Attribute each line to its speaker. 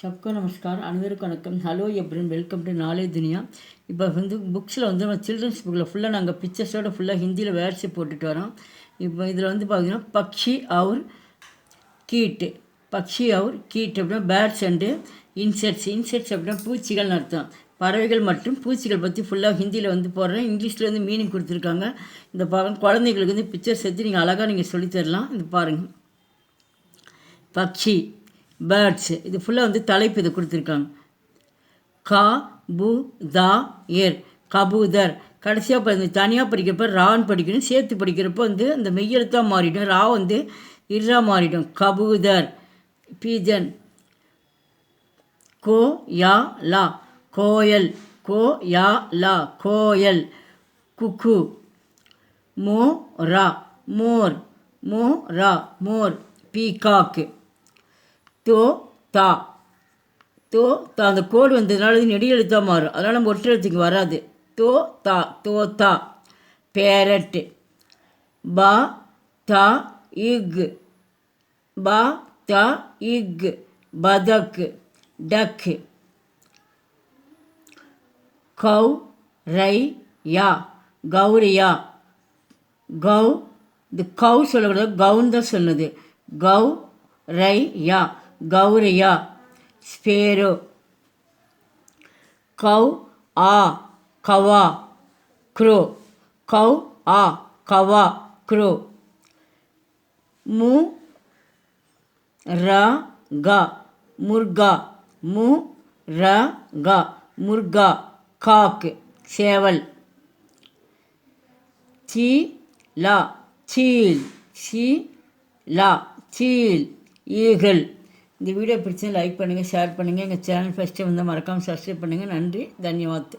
Speaker 1: सबको नमस्कार अनवरुक्कुम वणक्कम hello everyone welcome to knowledge Duniya இப்போ வந்து புக்ஸில் வந்து நம்ம சில்ட்ரன்ஸ் புக்கில் ஃபுல்லாக நாங்கள் பிக்சர்ஸோடு ஃபுல்லாக ஹிந்தியில் வேர்ட்ஸு போட்டுட்டு வரோம். இப்போ இதில் வந்து பார்த்திங்கன்னா பக்ஷி அவுர் கீட் அப்படின்னா பேர்ட்ஸ் அண்டு இன்செக்ட்ஸ் அப்படின்னா பூச்சிகள்னு அர்த்தம். பறவைகள் மற்றும் பூச்சிகள் பற்றி ஃபுல்லாக ஹிந்தியில் வந்து போடுறேன். இங்கிலீஷில் வந்து மீனிங் கொடுத்துருக்காங்க. இந்த குழந்தைங்களுக்கு வந்து பிக்சர்ஸ் எடுத்து நீங்கள் அழகாக நீங்கள் சொல்லித்தரலாம். இது பாருங்கள், பக்ஷி பேர்ட்ஸு, இது ஃபுல்லாக வந்து தலைப்பு இதை கொடுத்துருக்காங்க. கபூதர். கடைசியாக தனியாக படிக்கிறப்ப ரான்னு படிக்கணும், சேர்த்து படிக்கிறப்போ வந்து அந்த மெய்யெழுத்தாக மாறிடும். ரா வந்து இர்ரா மாறிடும். கபூதர். பீஜன். கோயல். கோயல். குக்கு. மோர். பீகாக்கு. அந்த கோடு வந்ததுனால இது நெடி எழுத்தாக மாறும், அதனால் நம்ம ஒற்றை எழுத்துக்கு வராது. தோத்தா. பேரட்டு. இக். பதக்கு. டக்கு. கௌரியா. இந்த கவு சொல்லக்கூடாது, கவுன் தான் சொன்னது. கௌரியா. ஸ்பேரோ. கவா. க்ரோ. முர்கா. காக்கு. சேவல். சீல். ஈகல். இந்த வீடியோ பிடிச்சி லைக் பண்ணுங்கள், ஷேர் பண்ணுங்கள். எங்கள் சேனல் ஃபஸ்ட்டு வந்து மறக்காமல் சப்ஸ்கிரைப் பண்ணுங்கள். நன்றி, தன்யவாத்.